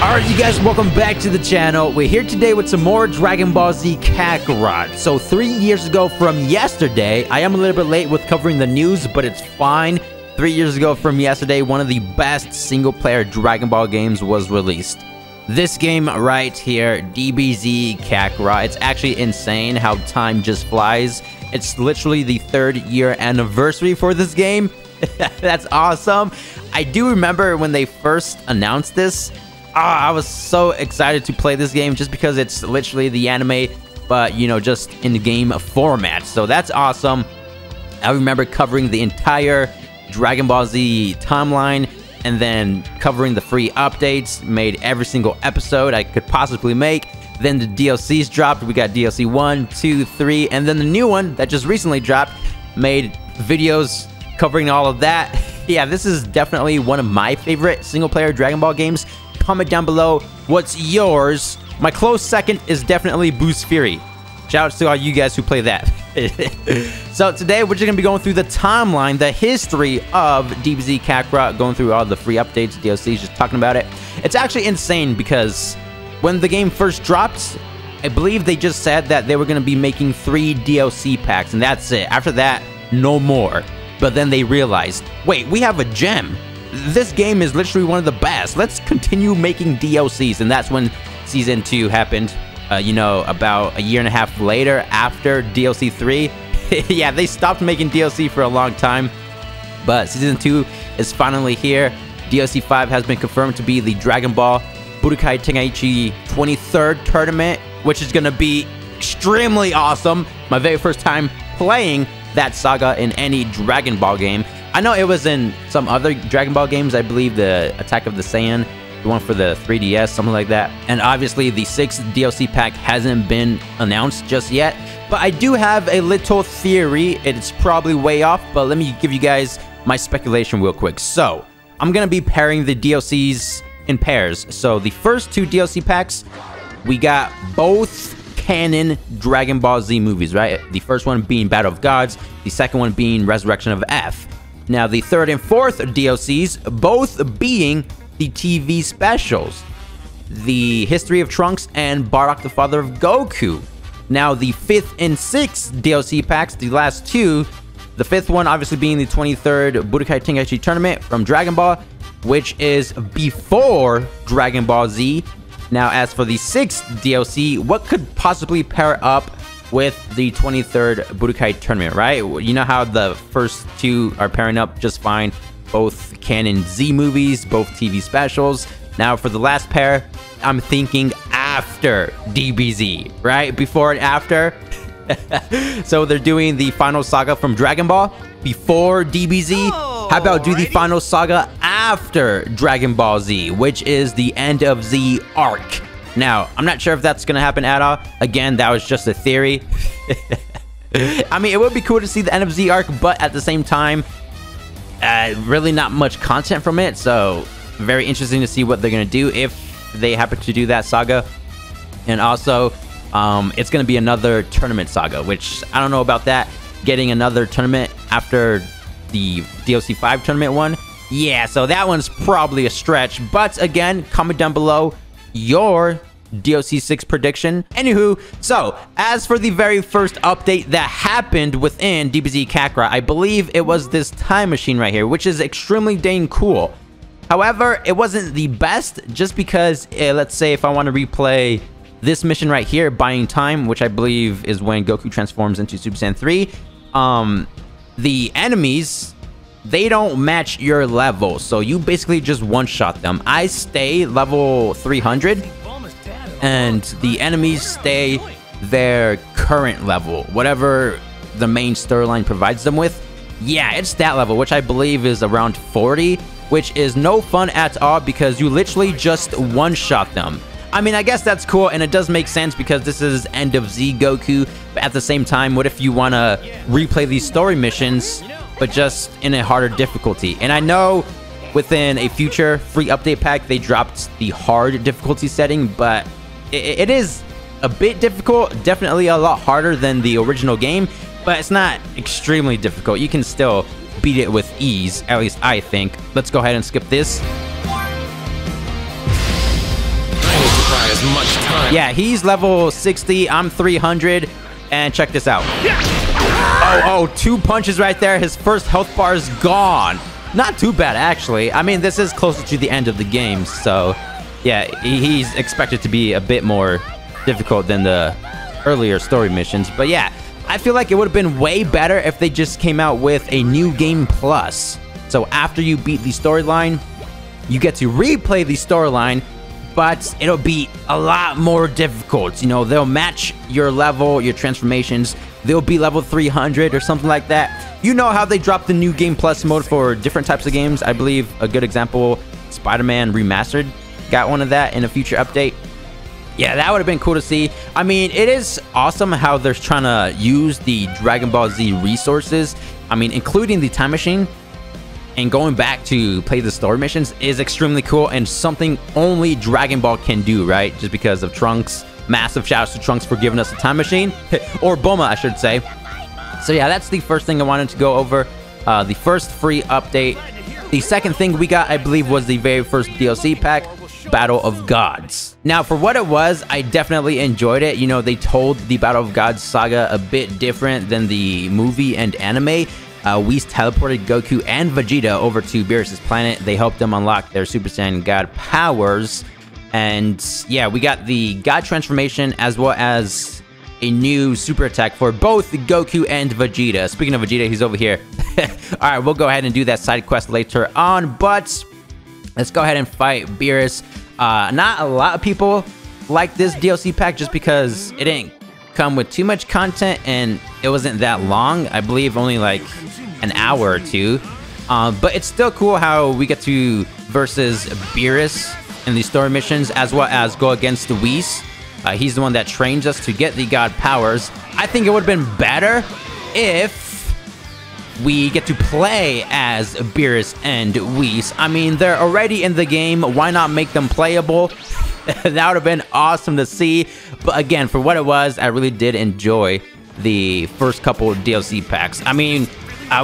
Alright, you guys, welcome back to the channel. We're here today with some more Dragon Ball Z Kakarot. So 3 years ago from yesterday, I am a little bit late with covering the news, but it's fine. 3 years ago from yesterday, one of the best single-player Dragon Ball games was released. This game right here, DBZ Kakarot. It's actually insane how time just flies. It's literally the 3rd year anniversary for this game. That's awesome. I do remember when they first announced this. I was so excited to play this game just because it's literally the anime, but, you know, just in the game format. So that's awesome. I remember covering the entire Dragon Ball Z timeline and then covering the free updates, made every single episode I could possibly make. Then the DLCs dropped. We got DLC 1, 2, 3, and then the new one that just recently dropped, made videos covering all of that. Yeah, this is definitely one of my favorite single-player Dragon Ball games. Comment down below what's yours. My close second is definitely Boost Fury. Shout out to all you guys who play that. So today we're just gonna be going through the timeline, the history of DBZ Kakarot, going through all the free updates, DLCs, just talking about it. It's actually insane because when the game first dropped, I believe they just said that they were gonna be making 3 DLC packs, and that's it. After that, no more. But then they realized, wait, we have a gem. This game is literally one of the best. Let's continue making DLCs. And that's when Season 2 happened, you know, about a year and a half later after DLC 3. Yeah, they stopped making DLC for a long time. But Season 2 is finally here. DLC 5 has been confirmed to be the Dragon Ball Budokai Tenkaichi 23rd tournament, which is going to be extremely awesome. My very first time playing that saga in any Dragon Ball game. I know it was in some other Dragon Ball games. I believe the Attack of the Saiyan, the one for the 3DS, something like that. And obviously the 6th DLC pack hasn't been announced just yet. But I do have a little theory. It's probably way off, but let me give you guys my speculation real quick. So I'm going to be pairing the DLCs in pairs. So the first 2 DLC packs, we got both canon Dragon Ball Z movies, right? The first one being Battle of Gods, the second one being Resurrection of F. Now, the 3rd and 4th DLCs, both being the TV specials, the History of Trunks and Bardock the Father of Goku. Now, the 5th and 6th DLC packs, the last 2, the 5th one obviously being the 23rd Budokai Tenkaichi tournament from Dragon Ball, which is before Dragon Ball Z. Now, as for the 6th DLC, what could possibly pair up with the 23rd Budokai tournament, right? You know how the first 2 are pairing up just fine, both canon Z movies, both TV specials. Now for the last pair, I'm thinking after DBZ, right? Before and after. So they're doing the final saga from Dragon Ball before DBZ. How about do the final saga after Dragon Ball Z, which is the end of Z arc? Now, I'm not sure if that's going to happen at all. Again, that was just a theory. I mean, it would be cool to see the end of Z arc, but at the same time, really not much content from it. So, very interesting to see what they're going to do if they happen to do that saga. And also, it's going to be another tournament saga, which I don't know about that. Getting another tournament after the DLC 5 tournament one. Yeah, so that one's probably a stretch. But again, comment down below your DLC 6 prediction. Anywho, so as for the very first update that happened within DBZ Kakarot, I believe it was this time machine right here, which is extremely dang cool. However, it wasn't the best just because, let's say if I want to replay this mission right here, buying time, which I believe is when Goku transforms into Super Saiyan 3, the enemies, they don't match your level, so you basically just one-shot them. I stay level 300, and the enemies stay their current level, whatever the main storyline provides them with. Yeah, it's that level, which I believe is around 40, which is no fun at all because you literally just one-shot them. I mean, I guess that's cool, and it does make sense because this is end of Z Goku, but at the same time, what if you want to replay these story missions, but just in a harder difficulty? And I know within a future free update pack, they dropped the hard difficulty setting, but it is a bit difficult, definitely a lot harder than the original game, but it's not extremely difficult. You can still beat it with ease, at least I think. Let's go ahead and skip this. occupy as much time. Yeah, he's level 60. I'm 300. And check this out. Oh, 2 punches right there. His first health bar is gone. Not too bad, actually. I mean, this is closer to the end of the game, so yeah, he's expected to be a bit more difficult than the earlier story missions. But yeah, I feel like it would have been way better if they just came out with a new game plus. So after you beat the storyline, you get to replay the storyline, but it'll be a lot more difficult. You know, they'll match your level, your transformations. They'll be level 300 or something like that. You know how they dropped the new Game Plus mode for different types of games. I believe a good example, Spider-Man Remastered got one of that in a future update. Yeah, that would have been cool to see. I mean, it is awesome how they're trying to use the Dragon Ball Z resources. I mean, including the time machine and going back to play the story missions is extremely cool and something only Dragon Ball can do, right? Just because of Trunks. Massive shouts to Trunks for giving us a time machine. Or Bulma, I should say. So yeah, that's the first thing I wanted to go over. The first free update. The second thing we got, I believe, was the very first DLC pack, Battle of Gods. Now, for what it was, I definitely enjoyed it. You know, they told the Battle of Gods saga a bit different than the movie and anime. Whis teleported Goku and Vegeta over to Beerus' planet. They helped them unlock their Super Saiyan God powers. And yeah, we got the God transformation as well as a new super attack for both Goku and Vegeta. Speaking of Vegeta, he's over here. Alright, we'll go ahead and do that side quest later on, but let's go ahead and fight Beerus. Not a lot of people like this DLC pack just because it didn't come with too much content and it wasn't that long. I believe only like an hour or two. But it's still cool how we get to versus Beerus in the story missions as well as go against the Whis. He's the one that trains us to get the God powers. I think it would have been better if we get to play as Beerus and Whis. I mean, they're already in the game. Why not make them playable? That would have been awesome to see. But again, for what it was, I really did enjoy the first couple of DLC packs. I mean,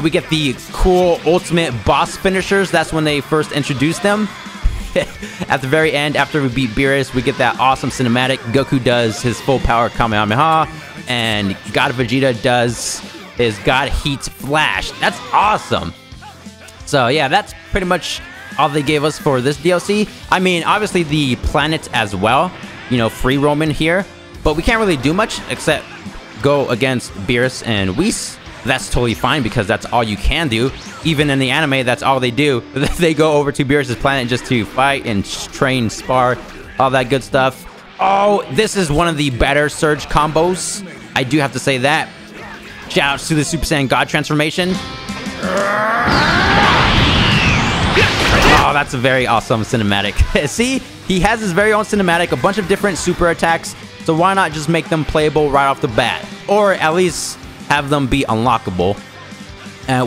we get the cool ultimate boss finishers. That's when they first introduced them. At the very end, after we beat Beerus, we get that awesome cinematic. Goku does his full power Kamehameha, and God Vegeta does his God Heat Flash. That's awesome. So yeah, that's pretty much all they gave us for this DLC. I mean, obviously the planets as well, you know, free roaming here, but we can't really do much except go against Beerus and Whis. That's totally fine because that's all you can do. Even in the anime, that's all they do. They go over to Beerus' planet just to fight and train, spar, all that good stuff. Oh, this is one of the better Surge combos. I do have to say that. Shoutouts to the Super Saiyan God transformation. Oh, that's a very awesome cinematic. See, he has his very own cinematic, a bunch of different super attacks. So why not just make them playable right off the bat? Or at least have them be unlockable.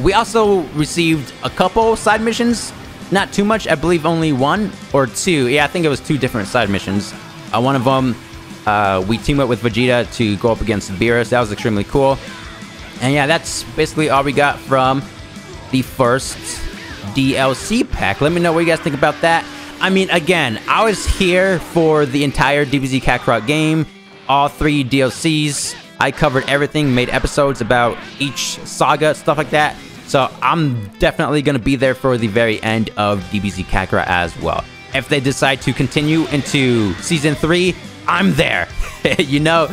We also received a couple side missions. Not too much, I believe only 1 or 2. Yeah, I think it was 2 different side missions. One of them, we teamed up with Vegeta to go up against Beerus. That was extremely cool. And yeah, that's basically all we got from the first DLC pack. Let me know what you guys think about that. I mean, again, I was here for the entire DBZ Kakarot game, all 3 DLCs. I covered everything, made episodes about each saga, stuff like that. So I'm definitely going to be there for the very end of DBZ Kakarot as well. If they decide to continue into Season 3, I'm there. You know?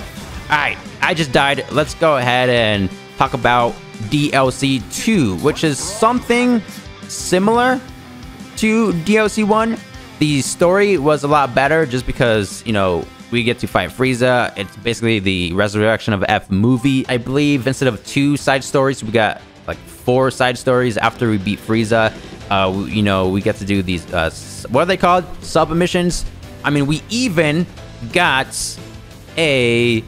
Alright, I just died. Let's go ahead and talk about DLC 2, which is something similar to DLC 1. The story was a lot better just because, you know, we get to fight Frieza. It's basically the resurrection of F movie. I believe instead of 2 side stories, we got like 4 side stories after we beat Frieza. You know, we get to do these, what are they called? Sub-missions. I mean, we even got a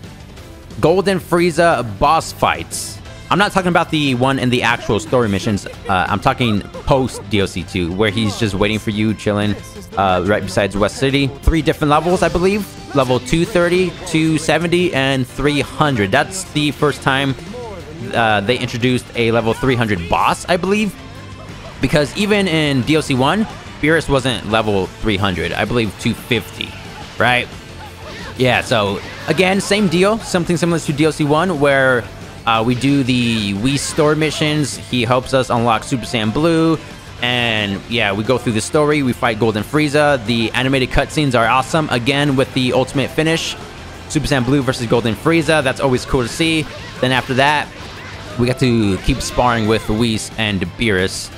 Golden Frieza boss fights. I'm not talking about the one in the actual story missions. I'm talking post DLC 2, where he's just waiting for you, chilling right besides West City. 3 different levels, I believe. Level 230, 270, and 300. That's the first time they introduced a level 300 boss, I believe. Because even in DLC 1, Beerus wasn't level 300. I believe 250, right? Yeah, so again, same deal, something similar to DLC 1, where we do the Wii story missions. He helps us unlock Super Saiyan Blue, and yeah, we go through the story. We fight Golden Frieza. The animated cutscenes are awesome. Again, with the ultimate finish, Super Saiyan Blue versus Golden Frieza. That's always cool to see. Then after that, we got to keep sparring with Whis and Beerus.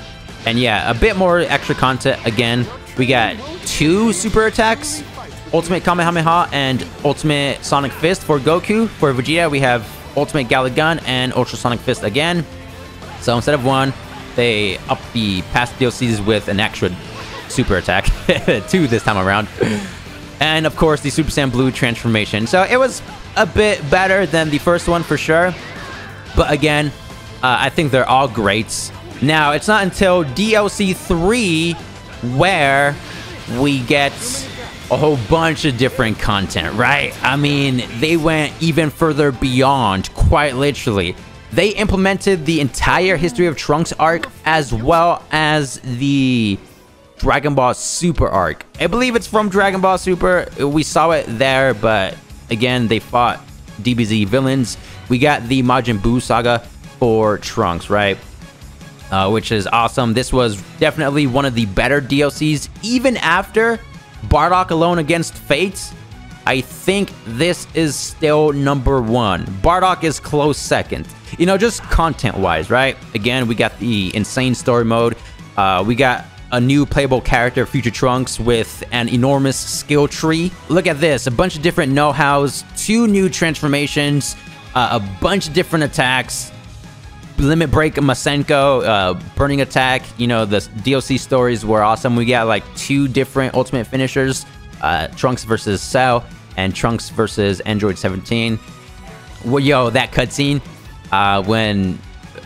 And yeah, a bit more extra content. Again, we got 2 super attacks, Ultimate Kamehameha and Ultimate Sonic Fist for Goku. For Vegeta, we have Ultimate Galick Gun and Ultrasonic Fist again. So instead of 1, they up the past DLCs with an extra super attack. 2 this time around. And of course, the Super Saiyan Blue transformation. So it was a bit better than the first one for sure. But again, I think they're all greats. Now, it's not until DLC 3 where we get a whole bunch of different content, right? I mean, they went even further beyond, quite literally. They implemented the entire History of Trunks arc as well as the Dragon Ball Super arc. I believe it's from Dragon Ball Super. We saw it there, but again, they fought DBZ villains. We got the Majin Buu saga for Trunks, right? Which is awesome. This was definitely one of the better DLCs, even after Bardock Alone Against Fate. I think this is still number 1. Bardock is close second. You know, just content-wise, right? Again, we got the insane story mode. We got a new playable character, Future Trunks, with an enormous skill tree. Look at this. A bunch of different know-hows, 2 new transformations, a bunch of different attacks. Limit Break Masenko, Burning Attack. You know, the DLC stories were awesome. We got like 2 different ultimate finishers, Trunks versus Cell and Trunks versus Android 17. Well, yo, that cutscene when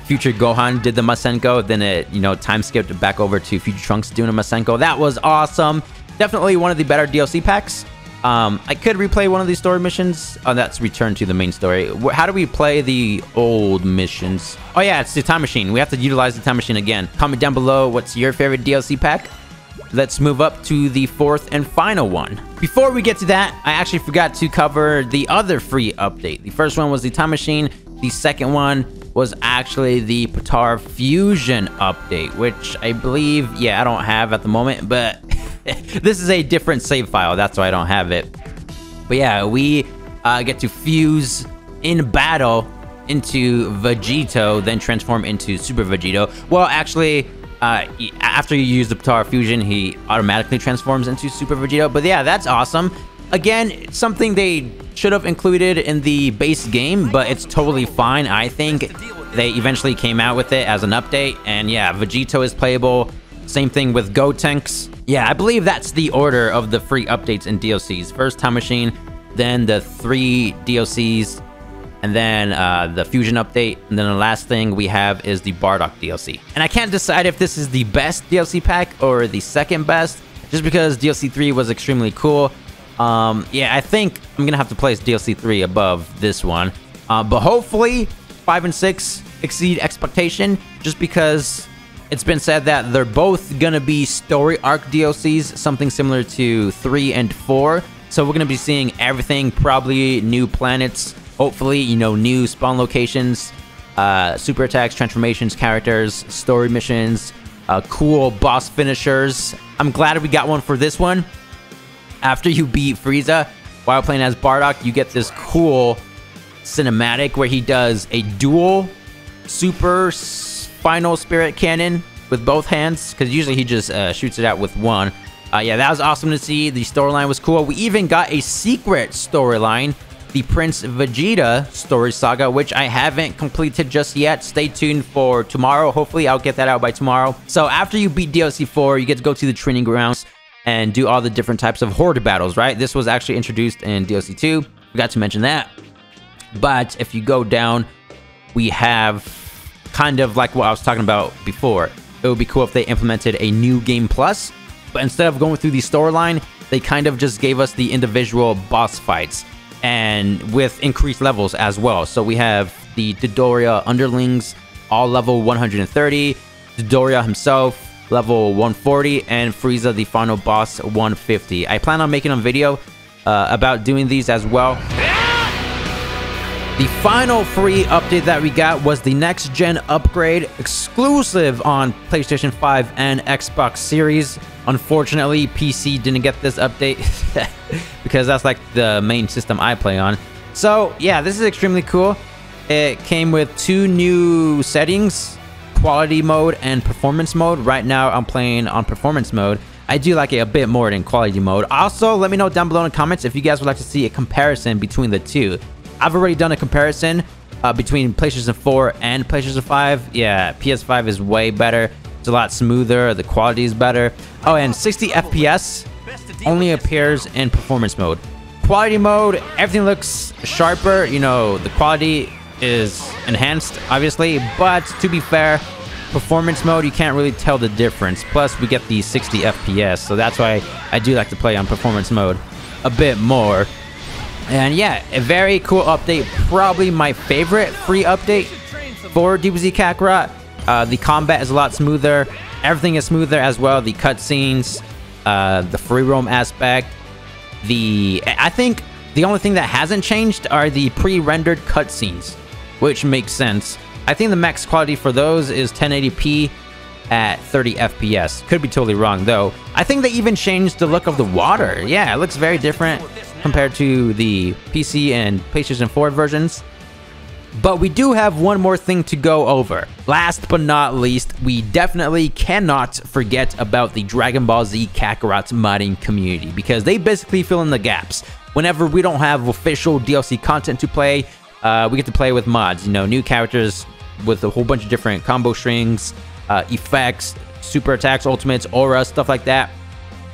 Future Gohan did the Masenko, then it, you know, time skipped back over to Future Trunks doing a Masenko. That was awesome. Definitely one of the better DLC packs. I could replay one of these story missions. Oh, that's return to the main story. How do we play the old missions? Oh yeah, it's the time machine. We have to utilize the time machine again. Comment down below what's your favorite DLC pack. Let's move up to the 4th and final one. Before we get to that, I actually forgot to cover the other free update. The first one was the time machine. The second one was actually the Potara Fusion update, which I believe, yeah, I don't have at the moment, but this is a different save file. That's why I don't have it. But yeah, we get to fuse in battle into Vegito, then transform into Super Vegito. Well, actually, after you use the Potara Fusion, he automatically transforms into Super Vegito. But yeah, that's awesome. Again, something they should have included in the base game, but it's totally fine. I think they eventually came out with it as an update. And yeah, Vegito is playable. Same thing with Gotenks. Yeah, I believe that's the order of the free updates and DLCs. First Time Machine, then the 3 DLCs, and then the Fusion update, and then the last thing we have is the Bardock DLC. And I can't decide if this is the best DLC pack or the second best, just because DLC 3 was extremely cool. Yeah, I think I'm gonna have to place DLC 3 above this one. But hopefully 5 and 6 exceed expectation, just because it's been said that they're both gonna be story arc DLCs, something similar to 3 and 4. So we're gonna be seeing everything, probably new planets, hopefully, you know, new spawn locations, super attacks, transformations, characters, story missions, cool boss finishers. I'm glad we got one for this one. After you beat Frieza while playing as Bardock, you get this cool cinematic where he does a dual super final spirit cannon with both hands, because usually he just shoots it out with one. Yeah, that was awesome to see. The storyline was cool. We even got a secret storyline, the Prince Vegeta story saga, which I haven't completed just yet. Stay tuned for tomorrow. Hopefully I'll get that out by tomorrow. So after you beat DLC 4, you get to go to the training grounds and do all the different types of horde battles, right? This was actually introduced in DLC 2. Forgot to mention that. But if you go down, we have kind of like what I was talking about before. It would be cool if they implemented a new game plus, but instead of going through the storyline, they kind of just gave us the individual boss fights, and with increased levels as well. So we have the Dodoria underlings, all level 130, Dodoria himself, level 140, and Frieza, the final boss, 150. I plan on making a video about doing these as well. The final free update that we got was the next gen upgrade, exclusive on PlayStation 5 and Xbox Series. Unfortunately, PC didn't get this update because that's like the main system I play on. So yeah, this is extremely cool. It came with 2 new settings, quality mode and performance mode. Right now I'm playing on performance mode. I do like it a bit more than quality mode. Also, let me know down below in the comments if you guys would like to see a comparison between the two. I've already done a comparison between PlayStation 4 and PlayStation 5. Yeah, PS5 is way better. It's a lot smoother. The quality is better. Oh, and 60 FPS only appears in performance mode. Quality mode, everything looks sharper. You know, the quality is enhanced, obviously. But to be fair, performance mode, you can't really tell the difference. Plus, we get the 60 FPS. So that's why I do like to play on performance mode a bit more. And yeah, a very cool update. Probably my favorite free update for DBZ Kakarot. The combat is a lot smoother. Everything is smoother as well. The cutscenes, the free roam aspect. I think the only thing that hasn't changed are the pre-rendered cutscenes, which makes sense. I think the max quality for those is 1080p at 30 FPS. Could be totally wrong though. I think they even changed the look of the water. Yeah, it looks very different compared to the PC and PlayStation 4 versions. But we do have one more thing to go over. Last but not least, we definitely cannot forget about the Dragon Ball Z Kakarot's modding community, because they basically fill in the gaps. Whenever we don't have official DLC content to play, we get to play with mods. You know, new characters with a whole bunch of different combo strings, effects, super attacks, ultimates, auras, stuff like that.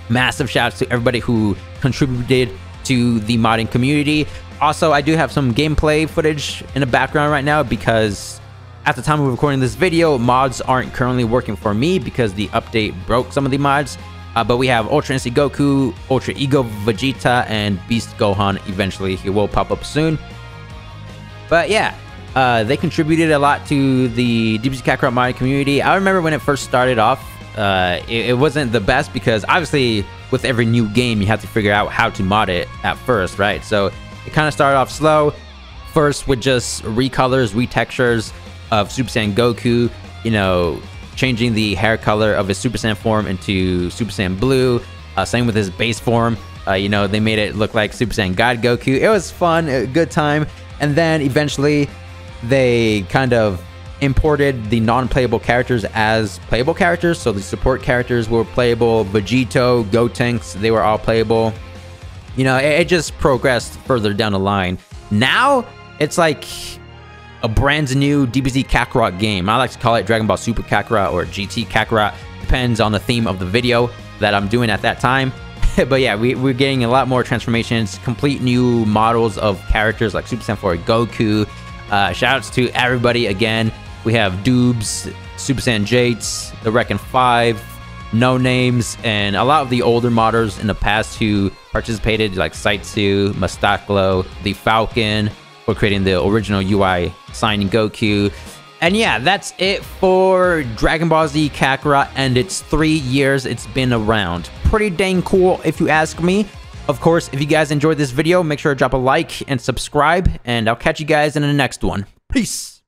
Massive shouts to everybody who contributed to the modding community. Also, I do have some gameplay footage in the background right now because at the time of recording this video, mods aren't currently working for me because the update broke some of the mods. But we have Ultra Instinct Goku, Ultra Ego Vegeta, and Beast Gohan. Eventually, he will pop up soon. But yeah, they contributed a lot to the DBZ Kakarot modding community. I remember when it first started off, it wasn't the best because obviously with every new game, you have to figure out how to mod it at first, right? So it kind of started off slow, first with just recolors, retextures of Super Saiyan Goku, you know, changing the hair color of his Super Saiyan form into Super Saiyan Blue. Same with his base form. You know, they made it look like Super Saiyan God Goku. It was fun, a good time. And then eventually they kind of imported the non-playable characters as playable characters. So the support characters were playable. Vegito, Gotenks, they were all playable. You know, it just progressed further down the line. Now, it's like a brand new DBZ Kakarot game. I like to call it Dragon Ball Super Kakarot or GT Kakarot. Depends on the theme of the video that I'm doing at that time. But yeah, we're getting a lot more transformations, complete new models of characters like Super Saiyan 4 Goku. Shoutouts to everybody again. We have Doobs, Super Saiyan Jates, the Reckon 5, No Names, and a lot of the older modders in the past who participated, like Saitsu, Mustaklo, the Falcon, for creating the original UI signing Goku. And yeah, that's it for Dragon Ball Z Kakarot, and it's 3 years it's been around. Pretty dang cool if you ask me. Of course, if you guys enjoyed this video, make sure to drop a like and subscribe, and I'll catch you guys in the next one. Peace!